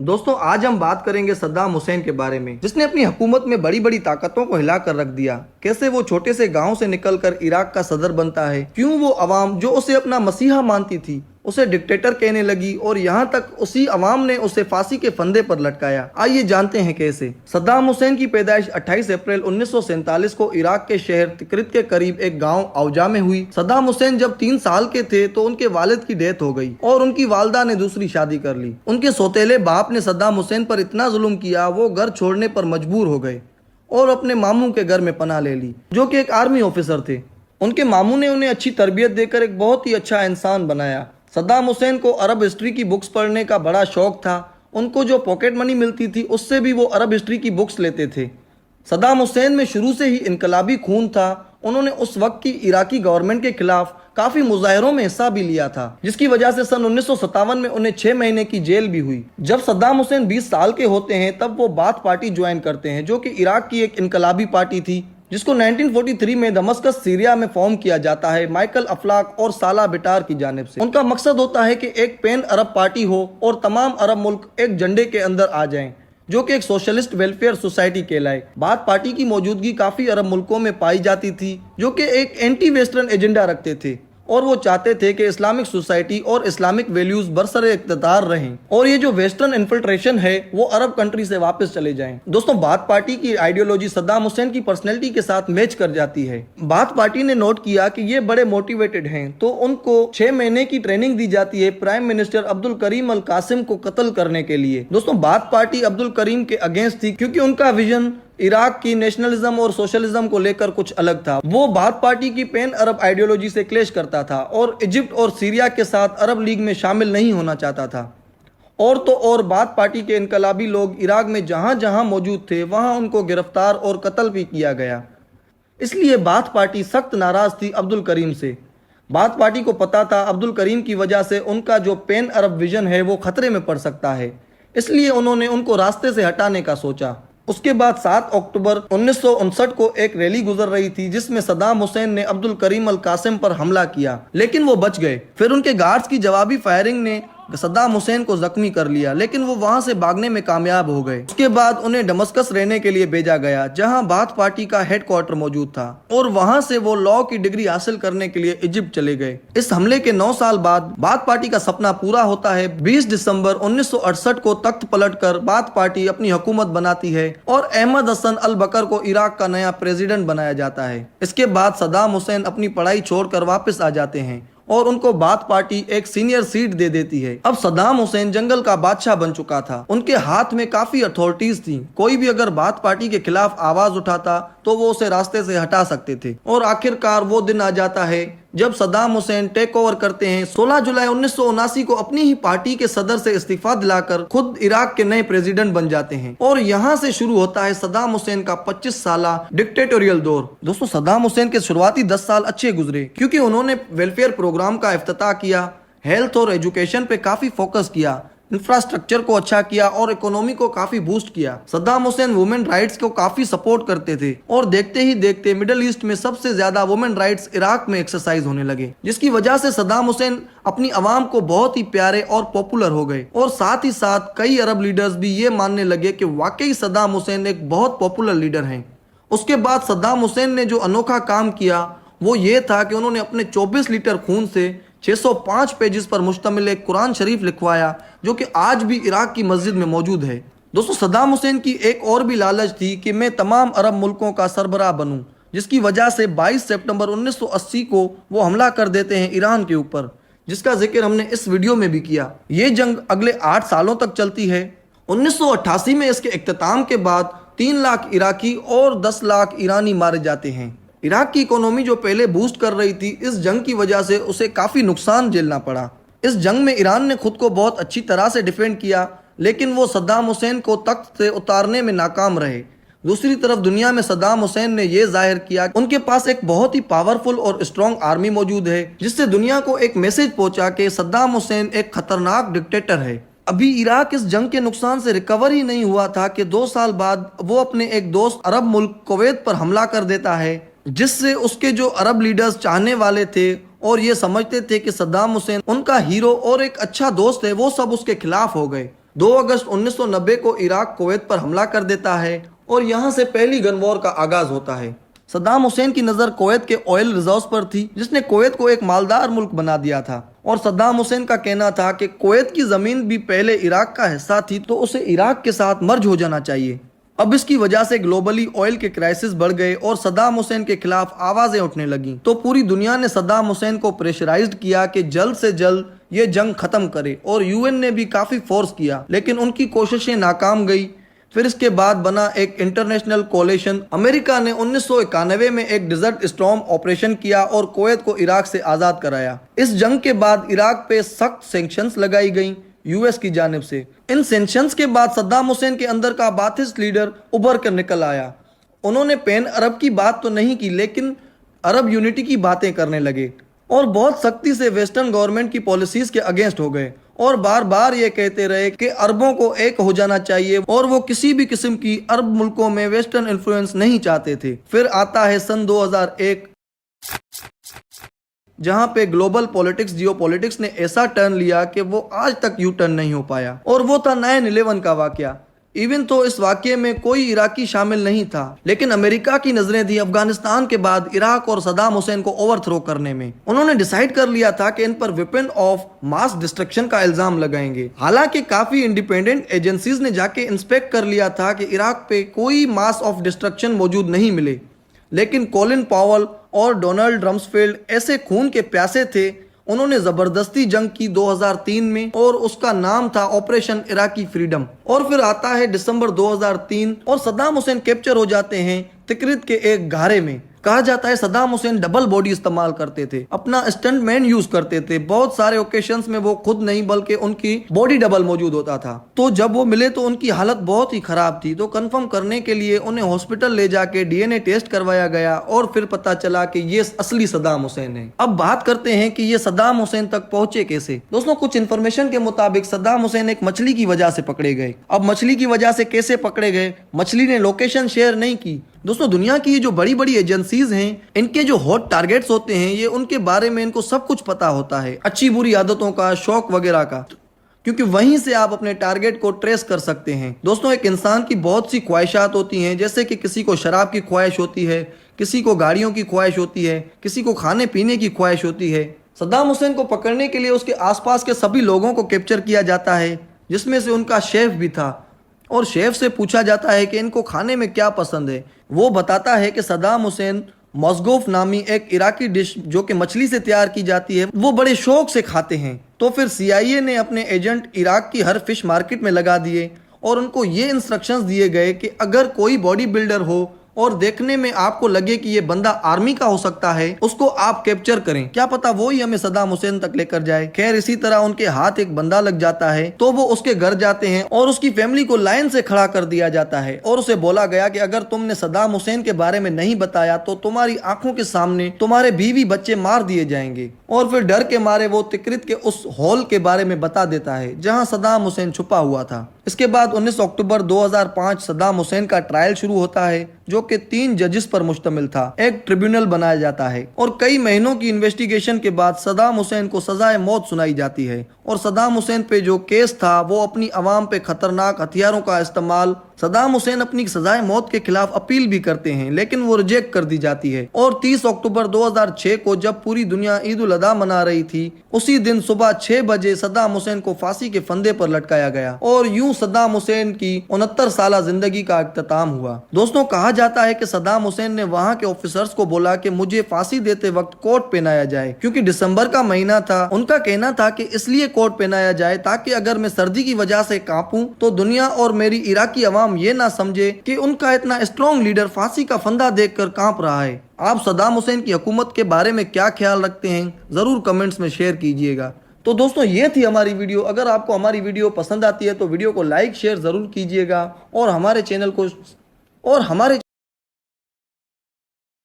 दोस्तों आज हम बात करेंगे सद्दाम हुसैन के बारे में, जिसने अपनी हुकूमत में बड़ी बड़ी ताकतों को हिला कर रख दिया। कैसे वो छोटे से गांव से निकलकर इराक का सदर बनता है, क्यों वो अवाम जो उसे अपना मसीहा मानती थी उसे डिक्टेटर कहने लगी, और यहाँ तक उसी अवाम ने उसे फांसी के फंदे पर लटकाया। आइए जानते हैं कैसे। सद्दाम हुसैन की पैदाइश 28 अप्रैल 1947 को इराक के शहर तिक्रित के करीब एक गांव औजा में हुई। सद्दाम हुसैन जब 3 साल के थे तो उनके वालिद की डेथ हो गई और उनकी वालदा ने दूसरी शादी कर ली। उनके सौतेले बाप ने सद्दाम हुसैन पर इतना जुल्म किया, वो घर छोड़ने पर मजबूर हो गए और अपने मामू के घर में पनाह ले ली, जो कि एक आर्मी ऑफिसर थे। उनके मामू ने उन्हें अच्छी तरबियत देकर एक बहुत ही अच्छा इंसान बनाया। सद्दाम हुसैन को अरब हिस्ट्री की बुक्स पढ़ने का बड़ा शौक था। उनको जो पॉकेट मनी मिलती थी उससे भी वो अरब हिस्ट्री की बुक्स लेते थे। सद्दाम हुसैन में शुरू से ही इनकलाबी खून था। उन्होंने उस वक्त की इराकी गवर्नमेंट के खिलाफ काफी मुजाहिरों में हिस्सा भी लिया था, जिसकी वजह से सन 1957 में उन्हें 6 महीने की जेल भी हुई। जब सद्दाम हुसैन 20 साल के होते हैं तब वो बाथ पार्टी ज्वाइन करते हैं, जो कि इराक की एक इनकलाबी पार्टी थी, जिसको 1943 में दमस्कस सीरिया में फॉर्म किया जाता है माइकल अफलाक और साला बिटार की जानिब से। उनका मकसद होता है कि एक पैन अरब पार्टी हो और तमाम अरब मुल्क एक झंडे के अंदर आ जाएं, जो कि एक सोशलिस्ट वेलफेयर सोसाइटी कहलाए। बाथ पार्टी की मौजूदगी काफी अरब मुल्कों में पाई जाती थी, जो कि एक एंटी वेस्टर्न एजेंडा रखते थे और वो चाहते थे कि इस्लामिक सोसाइटी और इस्लामिक वैल्यूज बरसरे इख्तियार रहें और ये जो वेस्टर्न इन्फिल्ट्रेशन है वो अरब कंट्री से वापस चले जाएं। दोस्तों बाथ पार्टी की आइडियोलॉजी सद्दाम हुसैन की पर्सनैलिटी के साथ मैच कर जाती है। बाथ पार्टी ने नोट किया कि ये बड़े मोटिवेटेड हैं, तो उनको 6 महीने की ट्रेनिंग दी जाती है प्राइम मिनिस्टर अब्दुल करीम अल कासिम को कत्ल करने के लिए। दोस्तों बाथ पार्टी अब्दुल करीम के अगेंस्ट थी, क्योंकि उनका विजन इराक की नेशनलिज्म और सोशलिज्म को लेकर कुछ अलग था। वो बाथ पार्टी की पैन अरब आइडियोलॉजी से क्लैश करता था और इजिप्ट और सीरिया के साथ अरब लीग में शामिल नहीं होना चाहता था। और तो और बाथ पार्टी के इनकलाबी लोग इराक में जहां जहां मौजूद थे वहां उनको गिरफ्तार और कत्ल भी किया गया। इसलिए बाथ पार्टी सख्त नाराज थी अब्दुल करीम से। बाथ पार्टी को पता था अब्दुल करीम की वजह से उनका जो पैन अरब विजन है वो खतरे में पड़ सकता है, इसलिए उन्होंने उनको रास्ते से हटाने का सोचा। उसके बाद 7 अक्टूबर 1959 को एक रैली गुजर रही थी, जिसमें सद्दाम हुसैन ने अब्दुल करीम अल कासिम पर हमला किया, लेकिन वो बच गए। फिर उनके गार्ड्स की जवाबी फायरिंग ने सद्दाम हुसैन को जख्मी कर लिया, लेकिन वो वहां से भागने में कामयाब हो गए। उसके बाद उन्हें दमस्कस रहने के लिए भेजा गया, जहां बाथ पार्टी का हेडक्वार्टर मौजूद था, और वहां से वो लॉ की डिग्री हासिल करने के लिए इजिप्ट चले गए। इस हमले के 9 साल बाद बाथ पार्टी का सपना पूरा होता है। 20 दिसंबर 1968 को तख्त पलटकर बाथ पार्टी अपनी हुकूमत बनाती है और अहमद हसन अल बकर को इराक का नया प्रेसिडेंट बनाया जाता है। इसके बाद सद्दाम हुसैन अपनी पढ़ाई छोड़कर वापस आ जाते हैं और उनको बाथ पार्टी एक सीनियर सीट दे देती है। अब सद्दाम हुसैन जंगल का बादशाह बन चुका था। उनके हाथ में काफी अथॉरिटीज थी। कोई भी अगर बाथ पार्टी के खिलाफ आवाज उठाता तो वो उसे रास्ते से हटा सकते थे। और आखिरकार वो दिन आ जाता है जब सद्दाम हुसैन टेक ओवर करते हैं। 16 जुलाई 1979 को अपनी ही पार्टी के सदर से इस्तीफा दिलाकर खुद इराक के नए प्रेसिडेंट बन जाते हैं, और यहाँ से शुरू होता है सद्दाम हुसैन का 25 साला डिक्टेटोरियल दौर। दोस्तों सद्दाम हुसैन के शुरुआती 10 साल अच्छे गुजरे, क्योंकि उन्होंने वेलफेयर प्रोग्राम का इफ्तिताह किया, हेल्थ और एजुकेशन पे काफी फोकस किया, इंफ्रास्ट्रक्चर को अच्छा किया और इकोनॉमी को काफी बूस्ट किया। सद्दाम हुसैन वुमेन राइट्स को काफी सपोर्ट करते थे, और देखते ही देखते मिडिल ईस्ट में सबसे ज्यादा वुमेन राइट्स इराक में एक्सरसाइज होने लगे, जिसकी वजह से सद्दाम हुसैन अपनी आवाम को बहुत ही प्यारे और पॉपुलर हो गए। और साथ ही साथ कई अरब लीडर्स भी ये मानने लगे कि वाकई सद्दाम हुसैन एक बहुत पॉपुलर लीडर हैं। उसके बाद सद्दाम हुसैन ने जो अनोखा काम किया वो ये था कि उन्होंने अपने 24 लीटर खून से 605 पेजेस पर मुश्तमिल एक कुरान शरीफ लिखवाया, जो कि आज भी इराक की मस्जिद में मौजूद है। दोस्तों सद्दाम हुसैन की एक और भी लालच थी कि मैं तमाम अरब मुल्कों का सरबराह बनूं, जिसकी वजह से 22 सितंबर 1980 को वो हमला कर देते हैं ईरान के ऊपर, जिसका जिक्र हमने इस वीडियो में भी किया। ये जंग अगले 8 सालों तक चलती है। 1988 में इसके इख्तिताम के बाद 3 लाख इराकी और 10 लाख ईरानी मारे जाते हैं। इराक की इकोनॉमी जो पहले बूस्ट कर रही थी, इस जंग की वजह से उसे काफ़ी नुकसान झेलना पड़ा। इस जंग में ईरान ने खुद को बहुत अच्छी तरह से डिफेंड किया, लेकिन वो सद्दाम हुसैन को तख्त से उतारने में नाकाम रहे। दूसरी तरफ दुनिया में सद्दाम हुसैन ने यह जाहिर किया उनके पास एक बहुत ही पावरफुल और स्ट्रॉन्ग आर्मी मौजूद है, जिससे दुनिया को एक मैसेज पहुंचा कि सद्दाम हुसैन एक खतरनाक डिक्टेटर है। अभी इराक इस जंग के नुकसान से रिकवर ही नहीं हुआ था कि 2 साल बाद वो अपने एक दोस्त अरब मुल्क कुवैत पर हमला कर देता है, जिससे उसके जो अरब लीडर्स चाहने वाले थे और ये समझते थे कि सद्दाम हुसैन उनका हीरो और एक अच्छा दोस्त है, वो सब उसके खिलाफ हो गए। 2 अगस्त 1990 को इराक कुवैत पर हमला कर देता है और यहाँ से पहली गन वॉर का आगाज होता है। सद्दाम हुसैन की नज़र कुवैत के ऑयल रिजर्व्स पर थी, जिसने कुवैत को एक मालदार मुल्क बना दिया था, और सद्दाम हुसैन का कहना था कि कुवैत की ज़मीन भी पहले इराक का हिस्सा थी, तो उसे इराक के साथ मर्ज हो जाना चाहिए। अब इसकी वजह से ग्लोबली ऑयल के क्राइसिस बढ़ गए और सद्दाम हुसैन के खिलाफ आवाज़ें उठने लगीं। तो पूरी दुनिया ने सद्दाम हुसैन को प्रेशराइज्ड किया कि जल्द से जल्द ये जंग खत्म करे, और यूएन ने भी काफ़ी फोर्स किया, लेकिन उनकी कोशिशें नाकाम गई। फिर इसके बाद बना एक इंटरनेशनल कोalition। अमेरिका ने 1991 में एक डिजर्ट स्टॉर्म ऑपरेशन किया और कुवैत को इराक से आज़ाद कराया। इस जंग के बाद इराक पे सख्त सैंक्शंस लगाई गई यूएस की जानिब से। इन सैंक्शंस के बाद सद्दाम हुसैन के अंदर का बाथिस्ट लीडर उभर कर निकल आया। उन्होंने पैन अरब की बात तो नहीं की, लेकिन अरब यूनिटी की बातें करने लगे और बहुत सख्ती से वेस्टर्न गवर्नमेंट की पॉलिसीज के अगेंस्ट हो गए और बार बार ये कहते रहे कि अरबों को एक हो जाना चाहिए और वो किसी भी किस्म की अरब मुल्कों में वेस्टर्न इन्फ्लुएंस नहीं चाहते थे। फिर आता है सन 2001, जहां पे ग्लोबल पॉलिटिक्स जियोपॉलिटिक्स ने ऐसा टर्न लिया कि वो आज तक यू टर्न नहीं हो पाया, और वो था 9/11 का वाकया। इवन तो इस वाकये में कोई इराकी शामिल नहीं था, लेकिन अमेरिका की नजरें थी अफगानिस्तान के बाद इराक और सद्दाम हुसैन को ओवरथ्रो करने में। उन्होंने डिसाइड कर लिया था कि इन पर वेपन ऑफ मास डिस्ट्रक्शन का इल्जाम लगाएंगे। हालांकि काफी इंडिपेंडेंट एजेंसीज ने जाके इंस्पेक्ट कर लिया था कि इराक पे कोई मास ऑफ डिस्ट्रक्शन मौजूद नहीं मिले, लेकिन कॉलिन पावल और डोनाल्ड रम्सफेल्ड ऐसे खून के प्यासे थे, उन्होंने जबरदस्ती जंग की 2003 में, और उसका नाम था ऑपरेशन इराकी फ्रीडम। और फिर आता है दिसंबर 2003 और सद्दाम हुसैन कैप्चर हो जाते हैं तिक्रित के एक घारे में। कहा जाता है सद्दाम हुसैन डबल बॉडी इस्तेमाल करते थे, अपना स्टंट मैन यूज करते थे। बहुत सारे ओकेशंस में वो खुद नहीं बल्कि उनकी बॉडी डबल मौजूद होता था। तो जब वो मिले तो उनकी हालत बहुत ही खराब थी, तो कंफर्म करने के लिए उन्हें हॉस्पिटल ले जाके डीएनए टेस्ट करवाया गया और फिर पता चला कि ये असली सद्दाम हुसैन है। अब बात करते हैं कि ये सद्दाम हुसैन तक पहुंचे कैसे। दोस्तों, कुछ इन्फॉर्मेशन के मुताबिक सद्दाम हुसैन एक मछली की वजह से पकड़े गए। अब मछली की वजह से कैसे पकड़े गए? मछली ने लोकेशन शेयर नहीं की। दोस्तों, दुनिया की ये जो बड़ी बड़ी एजेंसीज हैं, इनके जो हॉट टारगेट्स होते हैं, ये उनके बारे में इनको सब कुछ पता होता है, अच्छी बुरी आदतों का, शौक वगैरह का, क्योंकि वहीं से आप अपने टारगेट को ट्रेस कर सकते हैं। दोस्तों, एक इंसान की बहुत सी ख्वाहिशात होती हैं, जैसे कि किसी को शराब की ख्वाहिश होती है, किसी को गाड़ियों की ख्वाहिश होती है, किसी को खाने पीने की ख्वाहिश होती है। सद्दाम हुसैन को पकड़ने के लिए उसके आसपास के सभी लोगों को कैप्चर किया जाता है, जिसमें से उनका शेफ भी था, और शेफ से पूछा जाता है कि इनको खाने में क्या पसंद है। वो बताता है कि सद्दाम हुसैन मस्गोफ नामी एक इराकी डिश जो कि मछली से तैयार की जाती है, वो बड़े शौक से खाते हैं। तो फिर CIA ने अपने एजेंट इराक की हर फिश मार्केट में लगा दिए और उनको ये इंस्ट्रक्शंस दिए गए कि अगर कोई बॉडी बिल्डर हो और देखने में आपको लगे कि ये बंदा आर्मी का हो सकता है, उसको आप कैप्चर करें, क्या पता वो ही हमें सद्दाम हुसैन तक लेकर जाए। खैर, इसी तरह उनके हाथ एक बंदा लग जाता है, तो वो उसके घर जाते हैं और उसकी फैमिली को लाइन से खड़ा कर दिया जाता है और उसे बोला गया कि अगर तुमने सद्दाम हुसैन के बारे में नहीं बताया तो तुम्हारी आंखों के सामने तुम्हारे बीवी बच्चे मार दिए जाएंगे। और फिर डर के मारे वो तिक्रित के उस हॉल के बारे में बता देता है जहां सद्दाम हुसैन छुपा हुआ था। इसके बाद 19 अक्टूबर 2005 सद्दाम हुसैन का ट्रायल शुरू होता है, जो कि 3 जजेस पर मुश्तमिल था। एक ट्रिब्यूनल बनाया जाता है और कई महीनों की इन्वेस्टिगेशन के बाद सद्दाम हुसैन को सजाए मौत सुनाई जाती है। और सद्दाम हुसैन पे जो केस था वो अपनी अवाम पे खतरनाक हथियारों का इस्तेमाल। सद्दाम हुसैन अपनी सजाए मौत के खिलाफ अपील भी करते हैं, लेकिन वो रिजेक्ट कर दी जाती है। और 30 अक्टूबर 2006 को जब पूरी दुनिया ईद उल अधा मना रही थी, उसी दिन सुबह 6 बजे सद्दाम हुसैन को फांसी के फंदे पर लटकाया गया और यूं सद्दाम हुसैन की 69 साल जिंदगी का इख्तिताम हुआ। दोस्तों, कहा जाता है कि सद्दाम हुसैन ने वहां के ऑफिसर्स को बोला कि मुझे फांसी देते वक्त कोट पहनाया जाए, क्योंकि दिसंबर का महीना था। उनका कहना था कि इसलिए कोट पहनाया जाए ताकि अगर मैं सर्दी की वजह से कांपूं तो दुनिया और मेरी इराकी अवाम ये ना समझे कि उनका इतना स्ट्रॉन्ग लीडर फांसी का फंदा देखकर कांप रहा है। आप सद्दाम हुसैन की हुकूमत के बारे में क्या ख्याल रखते हैं, जरूर कमेंट्स में शेयर कीजिएगा। तो दोस्तों, ये थी हमारी वीडियो। अगर आपको हमारी वीडियो पसंद आती है तो वीडियो को लाइक शेयर जरूर कीजिएगा और हमारे चैनल को